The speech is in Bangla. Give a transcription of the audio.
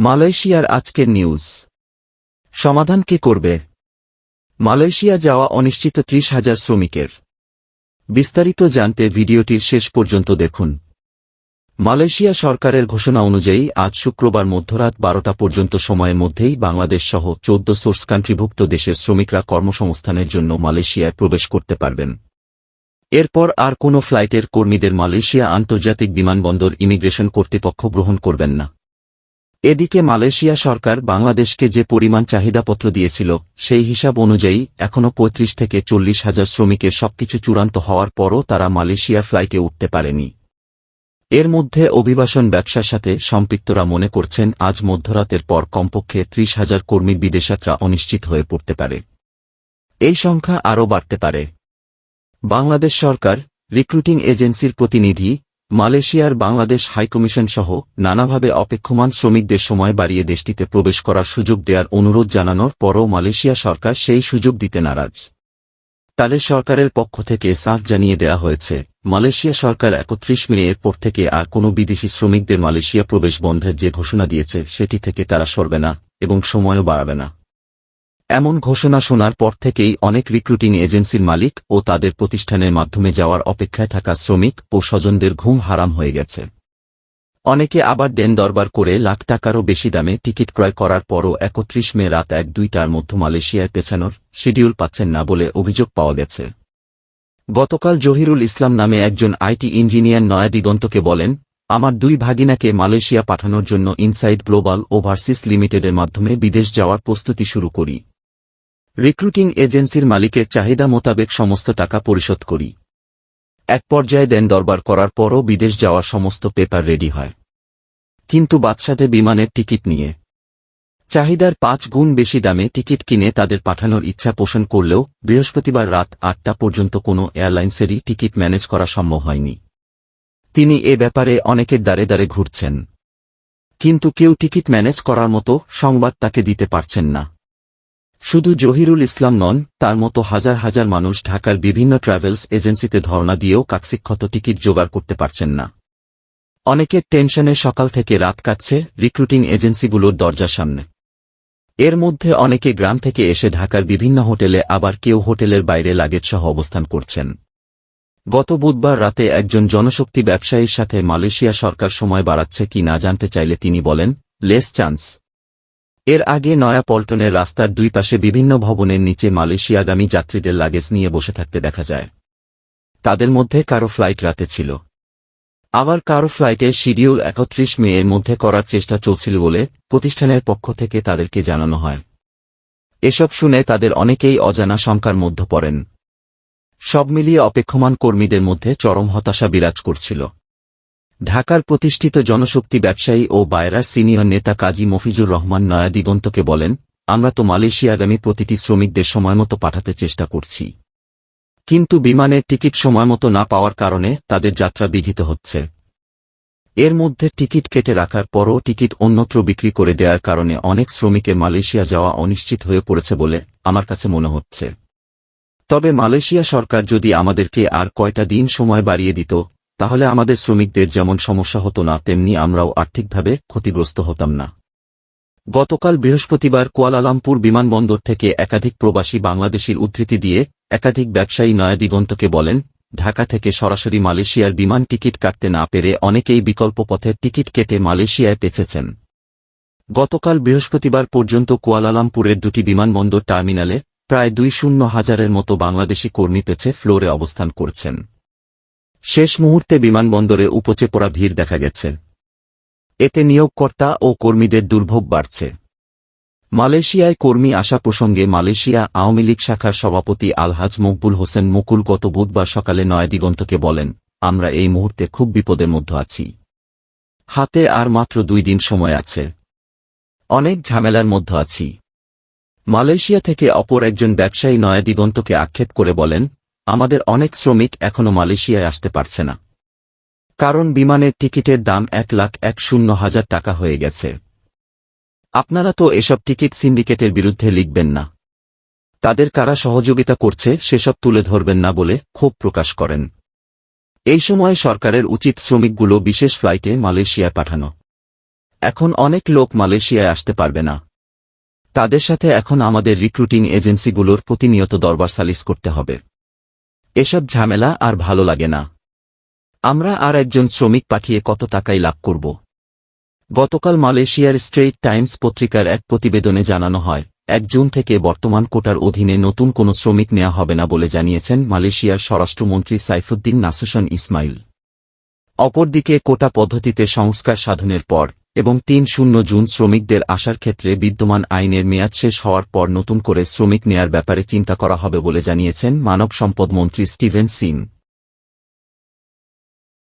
মালয়েশিয়ার আজকের নিউজ। সমাধান কে করবে? মালয়েশিয়া যাওয়া অনিশ্চিত ৩০,০০০ শ্রমিকের। বিস্তারিত জানতে ভিডিওটির শেষ পর্যন্ত দেখুন। মালয়েশিয়া সরকারের ঘোষণা অনুযায়ী আজ শুক্রবার মধ্যরাত ১২টা পর্যন্ত সময়ের মধ্যেই বাংলাদেশ সহ ১৪ সোর্স কান্ট্রিভুক্ত দেশের শ্রমিকরা কর্মসংস্থানের জন্য মালয়েশিয়ায় প্রবেশ করতে পারবেন। এরপর আর কোনো ফ্লাইটের কর্মীদের মালয়েশিয়া আন্তর্জাতিক বিমানবন্দর ইমিগ্রেশন কর্তৃপক্ষ গ্রহণ করবেন না। এদিকে মালয়েশিয়া সরকার বাংলাদেশকে যে পরিমাণ চাহিদাপত্র দিয়েছিল সেই হিসাব অনুযায়ী এখনও ৩৫ থেকে ৪০,০০০ শ্রমিকের সবকিছু চূড়ান্ত হওয়ার পরও তারা মালয়েশিয়ার ফ্লাইটে উঠতে পারেনি। এর মধ্যে অভিবাসন ব্যবসার সাথে সম্পৃক্তরা মনে করছেন আজ মধ্যরাতের পর কমপক্ষে ৩০,০০০ কর্মীর বিদেশযাত্রা অনিশ্চিত হয়ে পড়তে পারে। এই সংখ্যা আরও বাড়তে পারে। বাংলাদেশ সরকার, রিক্রুটিং এজেন্সির প্রতিনিধি, মালয়েশিয়ার বাংলাদেশ হাইকমিশন সহ নানাভাবে অপেক্ষমান শ্রমিকদের সময় বাড়িয়ে দেশটিতে প্রবেশ করার সুযোগ দেওয়ার অনুরোধ জানানোর পরও মালয়েশিয়া সরকার সেই সুযোগ দিতে নারাজ। তাদের সরকারের পক্ষ থেকে সাফ জানিয়ে দেওয়া হয়েছে, মালয়েশিয়া সরকার ৩১ মে এর পর থেকে আর কোনো বিদেশি শ্রমিকদের মালয়েশিয়া প্রবেশ বন্ধের যে ঘোষণা দিয়েছে সেটি থেকে তারা সরবে না এবং সময়ও বাড়াবে না। এমন ঘোষণা শোনার পর থেকেই অনেক রিক্রুটিং এজেন্সির মালিক ও তাদের প্রতিষ্ঠানের মাধ্যমে যাওয়ার অপেক্ষায় থাকা শ্রমিক ও স্বজনদের ঘুম হারাম হয়ে গেছে। অনেকে আবার দেন দরবার করে লাখ টাকারও বেশি দামে টিকিট ক্রয় করার পরও ৩১ মে রাত ১-২টার মধ্যে মালয়েশিয়ায় পেছানোর শিডিউল পাচ্ছেন না বলে অভিযোগ পাওয়া গেছে। গতকাল জহিরুল ইসলাম নামে একজন আইটি ইঞ্জিনিয়ার নয়াদিগন্তকে বলেন, আমার ২ ভাগিনাকে মালয়েশিয়া পাঠানোর জন্য ইনসাইড গ্লোবাল ওভারসিস লিমিটেডের মাধ্যমে বিদেশ যাওয়ার প্রস্তুতি শুরু করি। রিক্রুটিং এজেন্সির মালিকের চাহিদা মোতাবেক সমস্ত টাকা পরিশোধ করি। এক পর্যায়ে দেন দরবার করার পরও বিদেশ যাওয়ার সমস্ত পেপার রেডি হয়, কিন্তু বাদশাতে বিমানের টিকিট নিয়ে চাহিদার ৫ গুণ বেশি দামে টিকিট কিনে তাদের পাঠানোর ইচ্ছা পোষণ করলেও বৃহস্পতিবার রাত ৮টা পর্যন্ত কোনো এয়ারলাইন্সেরই টিকিট ম্যানেজ করা সম্ভব হয়নি। তিনি এ ব্যাপারে অনেকের দ্বারে দ্বারে ঘুরছেন, কিন্তু কেউ টিকিট ম্যানেজ করার মতো সংবাদ তাকে দিতে পারছেন না। শুধু জহিরুল ইসলাম নন, তার মতো হাজার হাজার মানুষ ঢাকার বিভিন্ন ট্রাভেলস এজেন্সিতে ধর্ণা দিয়েও কাকসিক্ষত টিকিট জোগাড় করতে পারছেন না। অনেকের টেনশনে সকাল থেকে রাত কাটছে রিক্রুটিং এজেন্সিগুলোর দরজার সামনে। এর মধ্যে অনেকে গ্রাম থেকে এসে ঢাকার বিভিন্ন হোটেলে, আবার কেউ হোটেলের বাইরে লাগেজসহ অবস্থান করছেন। গত বুধবার রাতে একজন জনশক্তি ব্যবসায়ীর সাথে মালয়েশিয়া সরকার সময় বাড়াচ্ছে কি না জানতে চাইলে তিনি বলেন, লেস চান্স। এর আগে নয়া পল্টনের রাস্তার ২ পাশে বিভিন্ন ভবনের নিচে মালয়েশিয়াগামী যাত্রীদের লাগেজ নিয়ে বসে থাকতে দেখা যায়। তাদের মধ্যে কারো ফ্লাইট রাতে ছিল, আবার কারো ফ্লাইটের শিডিউল ৩১ মে এর মধ্যে করার চেষ্টা চলছিল বলে প্রতিষ্ঠানের পক্ষ থেকে তাদেরকে জানানো হয়। এসব শুনে তাদের অনেকেই অজানা শঙ্কার মধ্যে পড়েন। সব মিলিয়ে অপেক্ষমান কর্মীদের মধ্যে চরম হতাশা বিরাজ করছিল। ঢাকার প্রতিষ্ঠিত জনশক্তি ব্যবসায়ী ও বায়রার সিনিয়র নেতা কাজী মফিজুর রহমান নয়াদিগন্তকে বলেন, আমরা তো মালয়েশিয়াগামী প্রতিটি শ্রমিকদের সময়মতো পাঠাতে চেষ্টা করছি, কিন্তু বিমানের টিকিট সময়মতো না পাওয়ার কারণে তাদের যাত্রা বিঘ্নিত হচ্ছে। এর মধ্যে টিকিট কেটে রাখার পরও টিকিট অন্যত্র বিক্রি করে দেওয়ার কারণে অনেক শ্রমিকের মালয়েশিয়া যাওয়া অনিশ্চিত হয়ে পড়েছে বলে আমার কাছে মনে হচ্ছে। তবে মালয়েশিয়া সরকার যদি আমাদেরকে আর কয়টা দিন সময় বাড়িয়ে দিত, তাহলে আমাদের শ্রমিকদের যেমন সমস্যা হতো না, তেমনি আমরাও আর্থিকভাবে ক্ষতিগ্রস্ত হতাম না। গতকাল বৃহস্পতিবার কুয়ালালামপুর বিমানবন্দর থেকে একাধিক প্রবাসী বাংলাদেশির উদ্ধৃতি দিয়ে একাধিক ব্যবসায়ী নয়াদিগন্তকে বলেন, ঢাকা থেকে সরাসরি মালয়েশিয়ার বিমান টিকিট কাটতে না পেরে অনেকেই বিকল্প পথের টিকিট কেটে মালয়েশিয়ায় পেছেছেন। গতকাল বৃহস্পতিবার পর্যন্ত কুয়ালালামপুরের ২টি বিমানবন্দর টার্মিনালে প্রায় ২০,০০০-এর মতো বাংলাদেশি কর্মী পেছে ফ্লোরে অবস্থান করছেন। শেষ মুহূর্তে বিমানবন্দরে উপচে পড়া ভিড় দেখা গেছে। এতে নিয়োগকর্তা ও কর্মীদের দুর্ভোগ বাড়ছে। মালয়েশিয়ায় কর্মী আসা প্রসঙ্গে মালয়েশিয়া আওয়ামী লীগ শাখার সভাপতি আলহাজ মকবুল হোসেন মুকুল গত বুধবার সকালে নয়াদিগন্তকে বলেন, আমরা এই মুহূর্তে খুব বিপদের মধ্যে আছি। হাতে আর মাত্র ২ দিন সময় আছে। অনেক ঝামেলার মধ্যে আছি। মালয়েশিয়া থেকে অপর একজন ব্যবসায়ী নয়াদিগন্তকে আক্ষেপ করে বলেন, আমাদের অনেক শ্রমিক এখনও মালয়েশিয়ায় আসতে পারছে না, কারণ বিমানের টিকিটের দাম ১,১০,০০০ টাকা হয়ে গেছে। আপনারা তো এসব টিকিট সিন্ডিকেটের বিরুদ্ধে লিখবেন না, তাদের কারা সহযোগিতা করছে সেসব তুলে ধরবেন না বলে ক্ষোভ প্রকাশ করেন। এই সময় সরকারের উচিত শ্রমিকগুলো বিশেষ ফ্লাইটে মালয়েশিয়ায় পাঠানো। এখন অনেক লোক মালয়েশিয়ায় আসতে পারবে না। তাদের সাথে এখন আমাদের রিক্রুটিং এজেন্সিগুলোর প্রতিনিয়ত দরবার সালিশ করতে হবে। এসব ঝামেলা আর ভালো লাগে না। আমরা আর একজন শ্রমিক পাঠিয়ে কত টাকাই লাভ করব। গতকাল মালয়েশিয়ার স্ট্রেইট টাইমস পত্রিকার এক প্রতিবেদনে জানানো হয়, 1 জুন থেকে বর্তমান কোটার অধীনে নতুন কোনো শ্রমিক নেওয়া হবে না বলে জানিয়েছেন মালয়েশিয়ার স্বরাষ্ট্রমন্ত্রী সাইফুদ্দিন নাসুশন ইসমাইল। অপরদিকে কোটা পদ্ধতিতে সংস্কার সাধনের পর এবং 3 জুন শ্রমিকদের আসার ক্ষেত্রে বিদ্যমান আইনের মেয়াদ শেষ হওয়ার পর নতুন করে শ্রমিক নেয়ার ব্যাপারে চিন্তা করা হবে বলে জানিয়েছেন মানব সম্পদ মন্ত্রী স্টিভেন সিং।